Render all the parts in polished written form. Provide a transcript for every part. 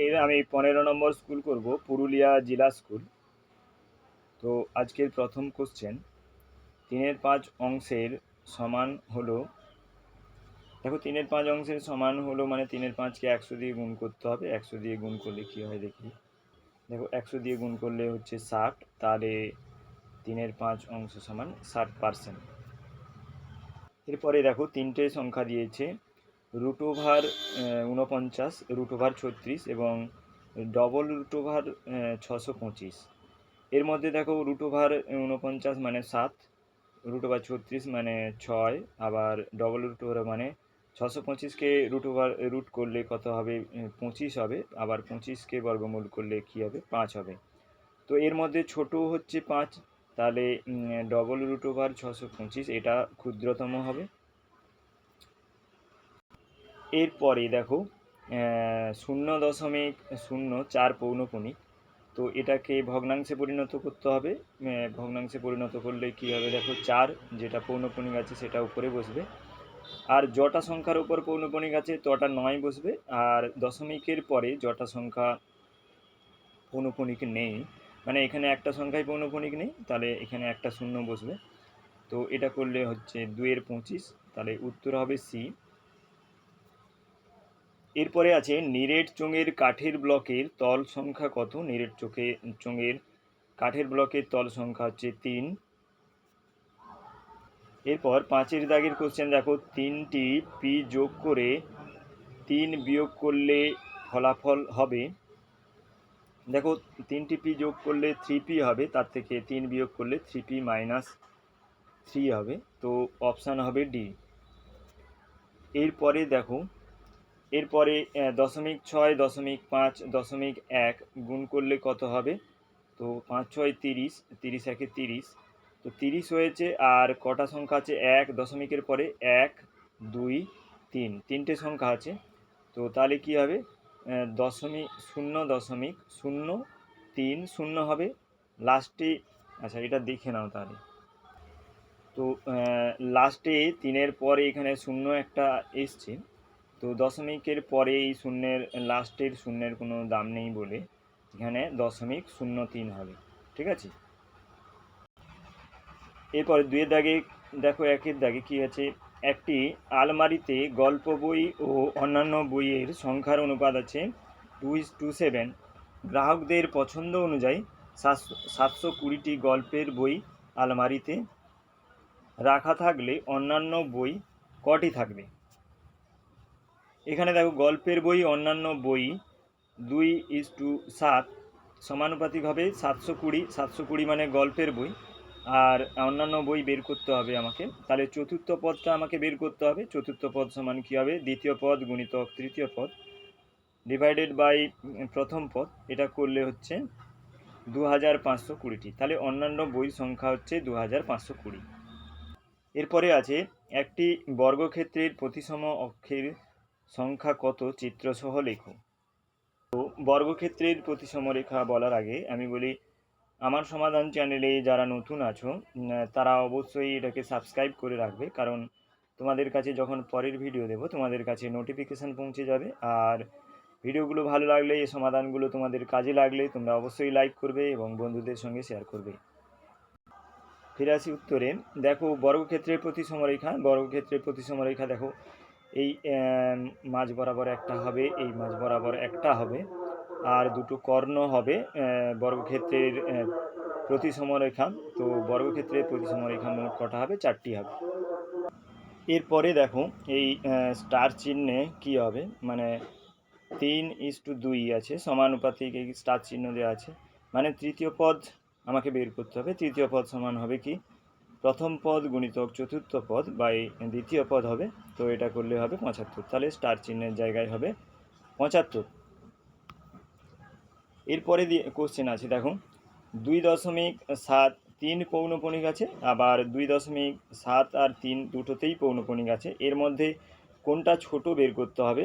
এর আমি 15 নম্বর স্কুল করব, পুরুলিয়া জেলা স্কুল। তো আজকের প্রথম কোশ্চেন, 3/5 অংশের সমান হলো। দেখো 3/5 অংশের সমান হলো মানে 3/5কে 100 দিয়ে গুণ করতে হবে। 100 দিয়ে গুণ করলে কি হয় দেখি। দেখো 100 দিয়ে গুণ করলে হচ্ছে 60, তাহলে 3/5 অংশ সমান 60%। এরপরে দেখো তিনটে সংখ্যা দিয়েছে, √49, √36 এবং ডবল √625। এর মধ্যে দেখো √49 মানে 7, √36 মানে 6, আবার ডবল √ মানে 625কে রুট করলে কত হবে, 25 হবে। আবার 25কে বর্গমূল করলে কি হবে, 5 হবে। তো এর মধ্যে ছোট হচ্ছে 5, তাহলে ডবল √ 625 এটা ক্ষুদ্রতম হবে। এরপরে দেখো 0.04 পৌনঃপুনিক, তো এটাকে ভগ্নাংশে পরিণত করতে হবে। ভগ্নাংশে পরিণত করলে কি হবে দেখো, 4 যেটা পৌনঃপুনিক আছে সেটা উপরে বসবে, আর জটা সংখ্যার উপর পৌনঃপুনিক আছে তটা 9 বসবে, আর দশমিকের পরে জটা সংখ্যা পৌনঃপুনিক নেই, মানে এখানে একটা সংখ্যায় পৌনঃপুনিক নেই, তাহলে এখানে একটা শূন্য বসবে। তো এটা করলে হচ্ছে 2/25, তাহলে উত্তর হবে সি। এরপরে আছে নিরেট চোঙের কাঠের ব্লকের তল সংখ্যা কত। নিরেট চোঙের কাঠের ব্লকের তল সংখ্যা হচ্ছে 3। এরপর 5-এর দাগের কোশ্চেন দেখো, 3টি পি যোগ করে 3 বিয়োগ করলে ফলাফল হবে। দেখো 3টি পি যোগ করলে 3p হবে, তার থেকে 3 বিয়োগ করলে 3p - 3 হবে, তো অপশান হবে ডি। এরপরে দেখো, এরপরে 0.6, 0.5, 0.1 গুণ করলে কত হবে। তো 5 × 6 = 30, 30 × 1 = 30, তো 30 হয়েছে। আর কটা সংখ্যা আছে, 1 দশমিকের পরে 1, 2, 3, তিনটে সংখ্যা আছে। তো তাহলে কি হবে, 0.0.030 হবে লাস্টে। আচ্ছা এটা দেখে নাও তাহলে। তো লাস্টে 3-এর পরে এখানে শূন্য একটা এসছে, তো দশমিকের পরে এই শূন্যের লাস্টের শূন্যের কোনো দাম নেই বলে এখানে 0.03 হবে। ঠিক আছে। এরপরে 2-এর দাগে দেখো, 1-এর দাগে কি আছে, একটি আলমারিতে গল্প বই ও অন্যান্য বইয়ের সংখ্যার অনুপাত আছে 2:7। গ্রাহকদের পছন্দ অনুযায়ী 720টি গল্পের বই আলমারিতে রাখা থাকলে অন্যান্য বই কটি থাকবে। এখানে দেখো গল্পের বই অন্যান্য বই 2:7 সমানুপাতিক হবে 720 মানে গল্পের বই, আর অন্যান্য বই বের করতে হবে আমাকে। তাহলে চতুর্থ পদটা আমাকে বের করতে হবে। চতুর্থ পদ সমান কী হবে, দ্বিতীয় পদ গুণিতক তৃতীয় পদ ডিভাইডেড বাই প্রথম পদ, এটা করলে হচ্ছে 2520টি। তাহলে অন্যান্য বই সংখ্যা হচ্ছে 2520। এরপরে আছে একটি বর্গক্ষেত্রের প্রতিসম অক্ষের সংখ্যা কত চিত্রসহ লেখো। তো বর্গক্ষেত্রের প্রতিসম রেখা বলার আগে আমি বলি, আমার সমাধান চ্যানেলে যারা নতুন আছো তারা অবশ্যই এটাকে সাবস্ক্রাইব করে রাখবে, কারণ তোমাদের কাছে যখন পরের ভিডিও দেবো তোমাদের কাছে নোটিফিকেশান পৌঁছে যাবে। আর ভিডিওগুলো ভালো লাগলে, এই সমাধানগুলো তোমাদের কাজে লাগলে তোমরা অবশ্যই লাইক করবে এবং বন্ধুদের সঙ্গে শেয়ার করবে। ফিরে আসি উত্তরে। দেখো বর্গক্ষেত্রের প্রতিসম রেখা দেখো, এই মাঝ বরাবর একটা হবে, এই মাঝ বরাবর একটা হবে, আর দুটো কর্ণ হবে বর্গক্ষেত্রের প্রতিসম রেখা। তো বর্গক্ষেত্রের প্রতিসম রেখা মোট কটা হবে, 4টি হবে। এরপরে দেখো এই স্টার চিহ্নে কি হবে, মানে 3:2 আছে, সমানুপাতিক এই স্টার চিহ্ন দেওয়া আছে, মানে তৃতীয় পদ আমাকে বের করতে হবে। তৃতীয় পদ সমান হবে কি, প্রথম পদ গুণিতক চতুর্থ পদ বাই দ্বিতীয় পদ হবে, তো এটা করলে হবে 75, তাহলে স্টার চিহ্নের জায়গায় হবে 75। এরপরে কোশ্চেন আছে দেখো, 2.73 পৌনঃপুনিক আছে, আবার 2.7 আর 3 দুটোতেই পৌনঃপুনিক আছে। এর মধ্যে কোনটা ছোট বের করতে হবে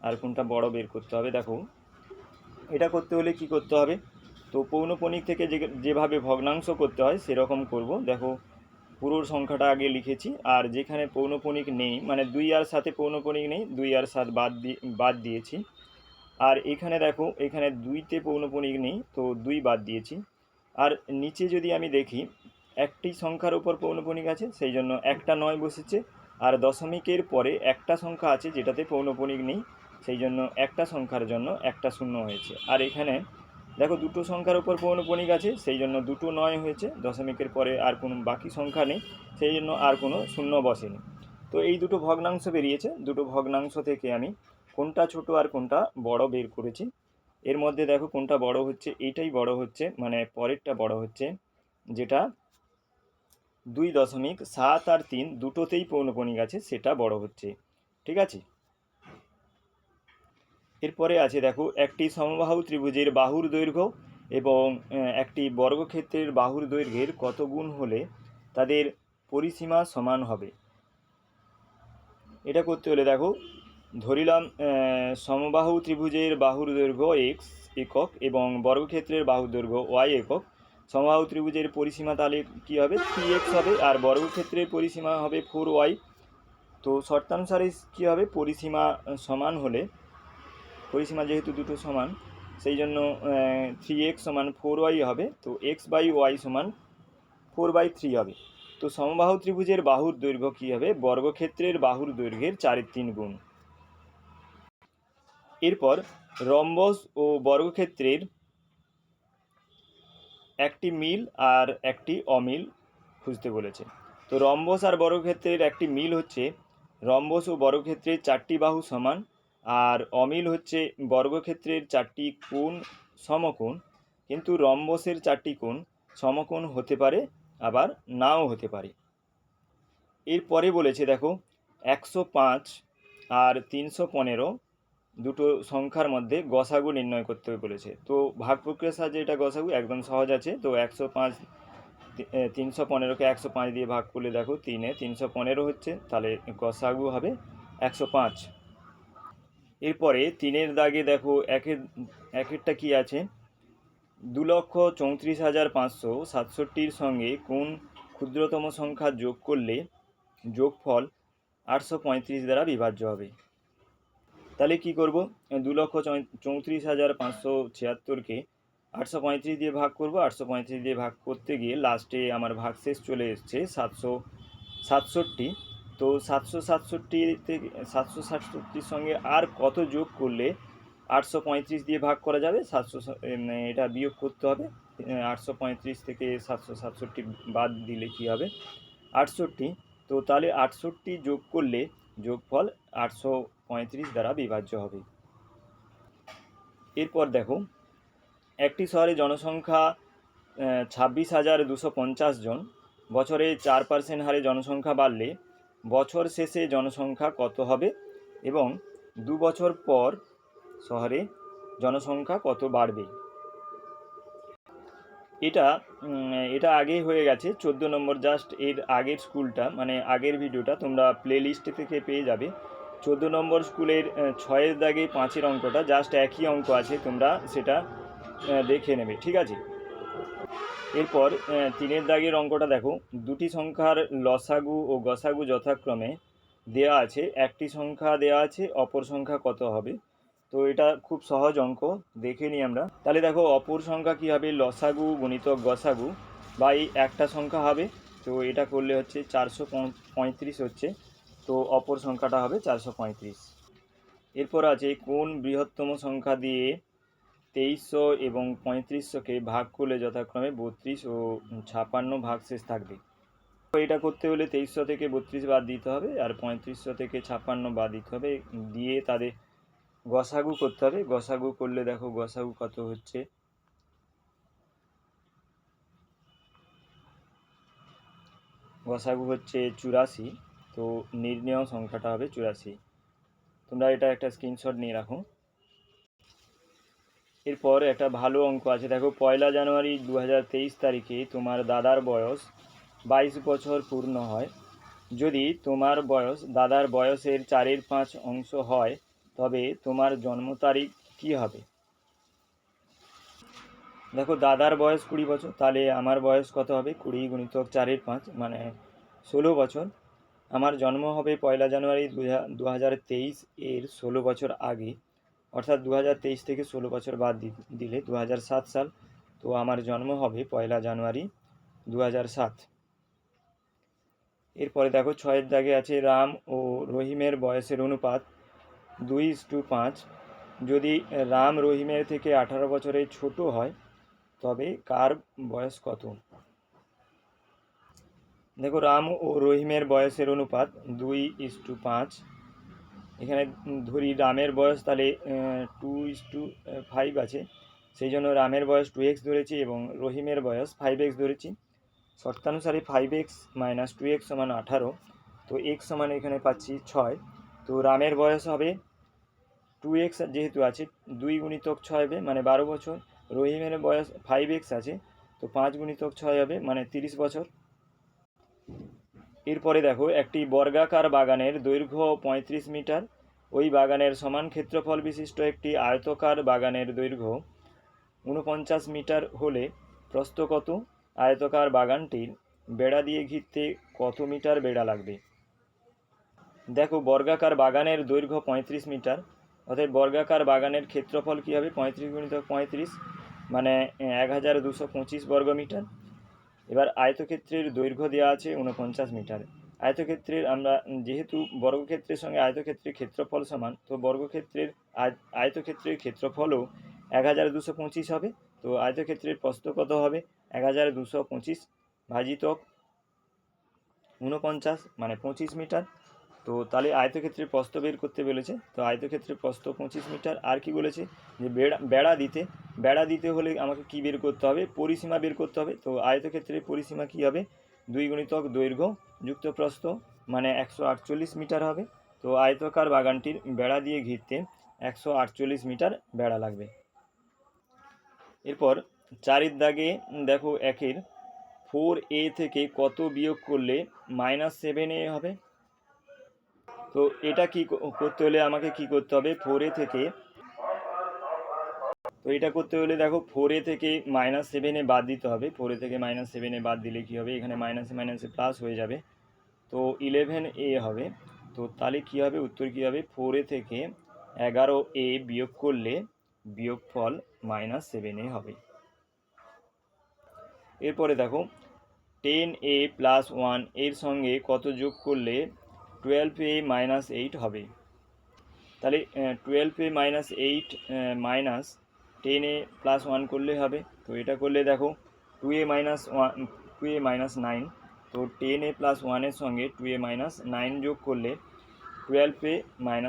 আর কোনটা বড় বের করতে হবে। দেখো এটা করতে হলে কি করতে হবে, তো পৌনঃপুনিক থেকে যেভাবে ভগ্নাংশ করতে হয় সেরকম করব। দেখো পুরো সংখ্যাটা আগে লিখেছি, আর যেখানে পৌনঃপুনিক নেই, মানে 2 আর 7 পৌনঃপুনিক নেই, 2 আর 7 বাদ দিয়েছি। আর এখানে দেখো, এখানে 2তে পৌনঃপুনিক নেই, তো 2 বাদ দিয়েছি। আর নিচে যদি আমি দেখি, একটি সংখ্যার উপর পৌনঃপুনিক আছে, সেই জন্য একটা 9 বসেছে। আর দশমিকের পরে একটা সংখ্যা আছে যেটাতে পৌনঃপুনিক নেই, সেই জন্য একটা সংখ্যার জন্য একটা শূন্য হয়েছে। আর এখানে দেখো, দুটো সংখ্যার উপর পৌনঃপুনিক আছে, সেই জন্য দুটো 9 হয়েছে। দশমিকের পরে আর কোনো বাকি সংখ্যা নেই, সেই জন্য আর কোনো শূন্য বসেনি। তো এই দুটো ভগ্নাংশ বেরিয়েছে। দুটো ভগ্নাংশ থেকে আমি কোনটা ছোট আর কোনটা বড় বের করেছি। এর মধ্যে দেখো কোনটা বড় হচ্ছে, এইটাই বড় হচ্ছে, মানে পরেরটা বড় হচ্ছে, যেটা 2.7 আর 3 দুটোতেই পৌনঃপুনিক আছে, সেটা বড় হচ্ছে। ঠিক আছে। এরপরে আছে দেখো, একটি সমবাহু ত্রিভুজের বাহুর দৈর্ঘ্য এবং একটি বর্গক্ষেত্রের বাহুর দৈর্ঘ্যের কত গুণ হলে তাদের পরিসীমা সমান হবে। এটা করতে হলে দেখো, ধরিলাম সমবাহু ত্রিভুজের বাহুর দৈর্ঘ্য x একক এবং বর্গক্ষেত্রের বাহুর দৈর্ঘ্য y একক। সমবাহু ত্রিভুজের পরিসীমা তাহলে কী হবে, 3x হবে, আর বর্গক্ষেত্রের পরিসীমা হবে 4y। তো শর্তানুসারে কী হবে, পরিসীমা সমান হলে, পরিসীমা যেহেতু দুটো সমান, সেই জন্য 3x সমান 4y হবে, তো x/y সমান 4/3 হবে। তো সমবাহু ত্রিভুজের বাহুর দৈর্ঘ্য কী হবে, বর্গক্ষেত্রের বাহুর দৈর্ঘ্যের 4/3 গুণ। এরপর রম্বস ও বর্গক্ষেত্রের একটি মিল আর একটি অমিল খুঁজতে বলেছে। তো রম্বস আর বর্গক্ষেত্রের একটি মিল হচ্ছে, রম্বস ও বর্গক্ষেত্রের 4টি বাহু সমান, আর অমিল হচ্ছে বর্গক্ষেত্রের 4টি কোণ সমকোণ, কিন্তু রম্বসের 4টি কোণ সমকোণ হতে পারে, আবার নাও হতে পারে। এরপরে বলেছে দেখো, 105 আর 315 দুটো সংখ্যার মধ্যে গসাগু নির্ণয় করতে বলেছে। তো ভাগ প্রক্রিয়ার সাহায্যে এটা গসাগু একদম সহজ আছে। তো 105, 315কে 105 দিয়ে ভাগ করলে দেখো 3-এ 315 হচ্ছে, তাহলে গসাগু হবে 105। এরপরে 3-এর দাগে দেখো, একেরটা কি আছে, 2,34,567-র সঙ্গে কোন ক্ষুদ্রতম সংখ্যা যোগ করলে যোগফল 835 দ্বারা বিভাজ্য হবে। তাহলে কি করব, 2,34,576কে 835 দিয়ে ভাগ করব। 835 দিয়ে ভাগ করতে গিয়ে লাস্টে আমার ভাগশেষ চলে এসছে 767। তো 767 সঙ্গে আর কত যোগ করলে 835 দিয়ে ভাগ করা যাবে, এটা বিয়োগ করতে হবে। 835 থেকে 767 বাদ দিলে কি হবে, 68। তো তাহলে 68 যোগ করলে যোগফল 835 দ্বারা বিভাজ্য হবে। এরপর দেখো, একটি শহরে জনসংখ্যা 26,250 জন। বছরে 4% হারে জনসংখ্যা বাড়লে বছর শেষে জনসংখ্যা কত হবে, এবং 2 বছর পর শহরে জনসংখ্যা কত বাড়বে। এটা আগেই হয়ে গেছে 14 নম্বর, জাস্ট এর আগের স্কুলটা, মানে আগের ভিডিওটা তোমরা প্লে লিস্ট থেকে পেয়ে যাবে। 14 নম্বর স্কুলের 6-এর দাগে 5-এর অঙ্কটা জাস্ট একই অঙ্ক আছে, তোমরা সেটা দেখে নেবে। ঠিক আছে। এরপর 3-এর দাগের অঙ্কটা দেখো, দুটি সংখ্যার লসাগু ও গসাগু যথাক্রমে দেয়া আছে, একটি সংখ্যা দেয়া আছে, অপর সংখ্যা কত হবে। তো এটা খুব সহজ অঙ্ক, দেখে নিই আমরা। তাহলে দেখো, অপর সংখ্যা কী হবে, লসাগু গুণিতক গসাগু বাই একটা সংখ্যা হবে। তো এটা করলে হচ্ছে 435 হচ্ছে, তো অপর সংখ্যাটা হবে 435। এরপর আছে, কোন বৃহত্তম সংখ্যা দিয়ে 2300 এবং 3500কে ভাগ করলে যথাক্রমে 32 ও 56 ভাগশেষ থাকবে। তো এটা করতে হলে 2300 থেকে 32 বাদ দিতে হবে, আর 3500 থেকে 56 বাদ দিতে হবে, দিয়ে তাদের গসাগু করতে হবে। গসাগু করলে দেখো গসাগু কত হচ্ছে, গসাগু হচ্ছে 84। তো নির্ণেয় সংখ্যাটা হবে 84। তোমরা এটা একটা স্ক্রিনশট নিয়ে রাখো। এরপর একটা ভালো অঙ্ক আছে দেখো, 1 জানুয়ারি 2023 তারিখে তোমার দাদার বয়স 22 বছর পূর্ণ হয়। যদি তোমার বয়স দাদার বয়সের 4/5 অংশ হয়, তবে তোমার জন্ম তারিখ কী হবে। দেখো, দাদার বয়স 20 বছর, তাহলে আমার বয়স কত হবে, 20 গুণিতক 4/5 মানে 16 বছর। আমার জন্ম হবে 1 জানুয়ারি 2023 এর 16 বছর আগে। অর্থাৎ 2023 থেকে 16 বছর বাদ দিলে 2007 সাল। তো আমার জন্ম হবে 1 জানুয়ারি 2007। এরপরে দেখো 6-এর দাগে আছে রাম ও রহিমের বয়সের অনুপাত 2:5। যদি রাম রহিমের থেকে 18 বছরের ছোট হয় তবে কার বয়স কত? দেখো রাম ও রহিমের বয়সের অনুপাত 2:5। এখানে ধরি রামের বয়স তাহলে 2:5 আছে, সেই জন্য রামের বয়স 2x ধরেছি এবং রহিমের বয়স 5x ধরেছি। শর্তানুসারে 5x - 2x সমান 18। তো x সমান এখানে পাচ্ছি 6। তো রামের বয়স হবে 2x যেহেতু আছে 2 গুণিতক 6 হবে মানে 12 বছর। রহিমের বয়স 5x আছে, তো 5 গুণিতক 6 হবে মানে 30 বছর। এরপরে দেখো একটি বর্গাকার বাগানের দৈর্ঘ্য 35 মিটার। ওই বাগানের সমান ক্ষেত্রফল বিশিষ্ট একটি আয়তকার বাগানের দৈর্ঘ্য 49 মিটার হলে প্রস্থ কত? আয়তকার বাগানটির বেড়া দিয়ে ঘিরতে কত মিটার বেড়া লাগবে? দেখো বর্গাকার বাগানের দৈর্ঘ্য 35 মিটার, অর্থাৎ বর্গাকার বাগানের ক্ষেত্রফল কী হবে? 35 গুণিতক 35 মানে 1225 বর্গ মিটার। এবার আয়তক্ষেত্রের দৈর্ঘ্য দেওয়া আছে 49 মিটার। আয়তক্ষেত্রের আমরা যেহেতু বর্গক্ষেত্রের সঙ্গে আয়তক্ষেত্রের ক্ষেত্রফল সমান, তো বর্গক্ষেত্রের আয়তক্ষেত্রের ক্ষেত্রফলও 1225 হবে। তো আয়তক্ষেত্রের প্রস্থ কত হবে? 1225 ভাজিতক 49 মানে 25 মিটার। তো তাহলে আয়তক্ষেত্রের প্রস্থ বের করতে বলেছে, তো আয়তক্ষেত্রের প্রস্থ 25 মিটার। আর কি বলেছে যে বেড়া দিতে হলে আমাকে কি বের করতে হবে? পরিসীমা বের করতে হবে। তো আয়তক্ষেত্রের পরিসীমা কি হবে? 2 গুণিতক দৈর্ঘ্য যুক্ত প্রস্থ মানে 148 মিটার হবে। তো আয়তকার বাগানটির বেড়া দিয়ে ঘিরতে 148 মিটার বেড়া লাগবে। এরপর 4-এর দাগে দেখো 1-এর 4a থেকে কত বিয়োগ করলে -7a হবে? তো এটা কি করতে হলে আমাকে কি করতে হবে? 4a থেকে, তো এটা করতে হলে দেখো 4a থেকে -7a বাদ দিতে হবে। 4a থেকে -7a বাদ দিলে কি হবে? এখানে মাইনাসে মাইনাসে প্লাস হয়ে যাবে, তো 11a হবে। তো তাহলে কি হবে? উত্তর কি হবে? 4a থেকে 11a বিয়োগ করলে বিয়োগফল -7a হবে। এরপরে দেখো 10a + 1 এর সঙ্গে কত যোগ করলে 12a - 8 হবে? তাহলে 12a - 8 মাইনাস 10a + 1 করলে হবে। তো এটা করলে দেখো 2a - 1 2a - 9। তো 10a + 1 এর সঙ্গে 2a - 9 যোগ করলে 12a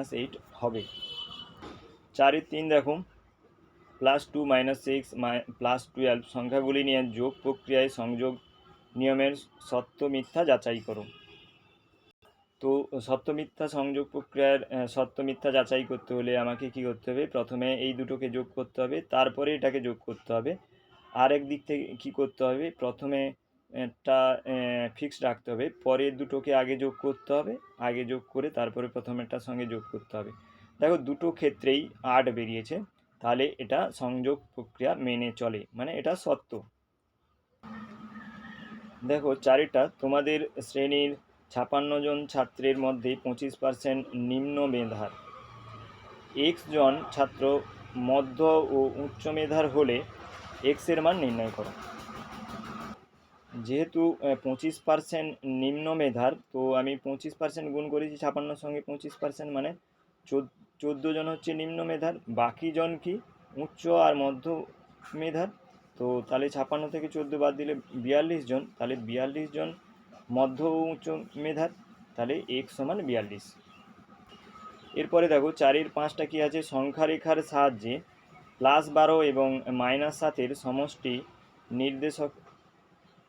- 8 হবে। 4-এর 3 দেখো +2 - 6 +12 সংখ্যাগুলি নিয়ে যোগ প্রক্রিয়ায় সংযোগ নিয়মের সত্য মিথ্যা যাচাই করো। তো সত্য মিথ্যা সংযোগ প্রক্রিয়ার সত্য মিথ্যা যাচাই করতে হলে আমাকে কি করতে হবে? প্রথমে এই দুটোকে যোগ করতে হবে, তারপরে এটাকে যোগ করতে হবে। আর এক দিক থেকে কী করতে হবে? প্রথমে একটা ফিক্সড রাখতে হবে, পরের দুটোকে আগে যোগ করতে হবে, আগে যোগ করে তারপরে প্রথমেরটার সঙ্গে যোগ করতে হবে। দেখো দুটো ক্ষেত্রেই 8 বেরিয়েছে, তাহলে এটা সংযোগ প্রক্রিয়া মেনে চলে, মানে এটা সত্য। দেখো 4টা তোমাদের শ্রেণীর 56 জন ছাত্রের মধ্যে 25% নিম্ন মেধার, x জন ছাত্র মধ্য ও উচ্চ মেধার হলে x এর মান নির্ণয় করো। যেহেতু 25% নিম্ন মেধার, তো আমি 25% গুণ করেছি 56 সঙ্গে 25% মানে 14 জন হচ্ছে নিম্ন মেধার, বাকি জন কি উচ্চ আর মধ্য মেধার। তো তাহলে 56 থেকে 14 বাদ দিলে 42 জন, তাহলে 42 জন মধ্য ও উচ্চ মেধার, তাহলে x সমান 42। এরপরে দেখো 4-এর 5টা কি আছে? সংখ্যা রেখার সাহায্যে +12 এবং -7-এর সমষ্টি নির্দেশক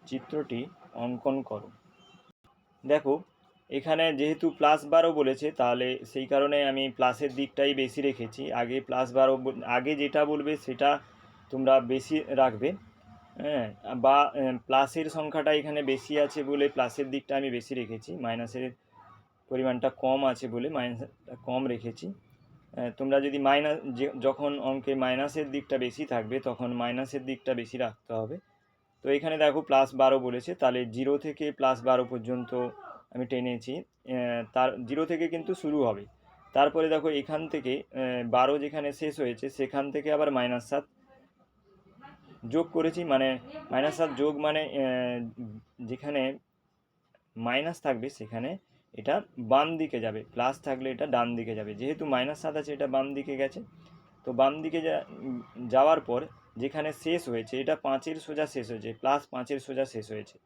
চিত্রটি অঙ্কন করো। দেখো এখানে যেহেতু +12 বলেছে, তাহলে সেই কারণে আমি প্লাসের দিকটাই বেশি রেখেছি। আগে +12 আগে যেটা বলবে সেটা তোমরা বেশি রাখবে, হ্যাঁ, বা প্লাসের সংখ্যাটা এখানে বেশি আছে বলে প্লাসের দিকটা আমি বেশি রেখেছি, মাইনাসের পরিমাণটা কম আছে বলে মাইনাসটা কম রেখেছি। তোমরা যদি যখন অঙ্কে মাইনাসের দিকটা বেশি থাকবে তখন মাইনাসের দিকটা বেশি রাখতে হবে। তো এখানে দেখো +12 বলেছে, তাহলে 0 থেকে +12 পর্যন্ত আমি টেনেছি। তার 0 থেকে কিন্তু শুরু হবে, তারপরে দেখো এখান থেকে 12 যেখানে শেষ হয়েছে সেখান থেকে আবার -7 যোগ করেছি, মানে -7 যোগ মানে যেখানে মাইনাস থাকবে সেখানে এটা বাম দিকে যাবে, প্লাস থাকলে এটা ডান দিকে যাবে। যেহেতু -7 আছে এটা বাম দিকে গেছে, তো বাম দিকে যাওয়ার পর যেখানে শেষ হয়েছে এটা 5-এর সোজা শেষ হয়েছে, +5-এর সোজা শেষ হয়েছে।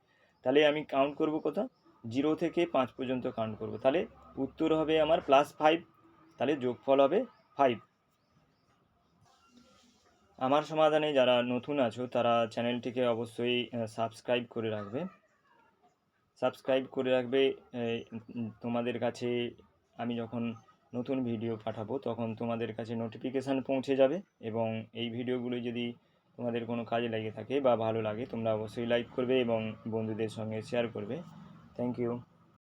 তাহলে আমি কাউন্ট করব কত, 0 থেকে 5 পর্যন্ত কাউন্ট করব। তাহলে উত্তর হবে আমার +5, তাহলে যোগফল হবে 5। আমার সমাধানে যারা নতুন আছো তারা চ্যানেলটিকে অবশ্যই সাবস্ক্রাইব করে রাখবে। তোমাদের কাছে আমি যখন নতুন ভিডিও পাঠাবো তখন তোমাদের কাছে নোটিফিকেশান পৌঁছে যাবে, এবং এই ভিডিওগুলো যদি তোমাদের কোনো কাজে লেগে থাকে বা ভালো লাগে তোমরা অবশ্যই লাইক করবে এবং বন্ধুদের সঙ্গে শেয়ার করবে। Thank you.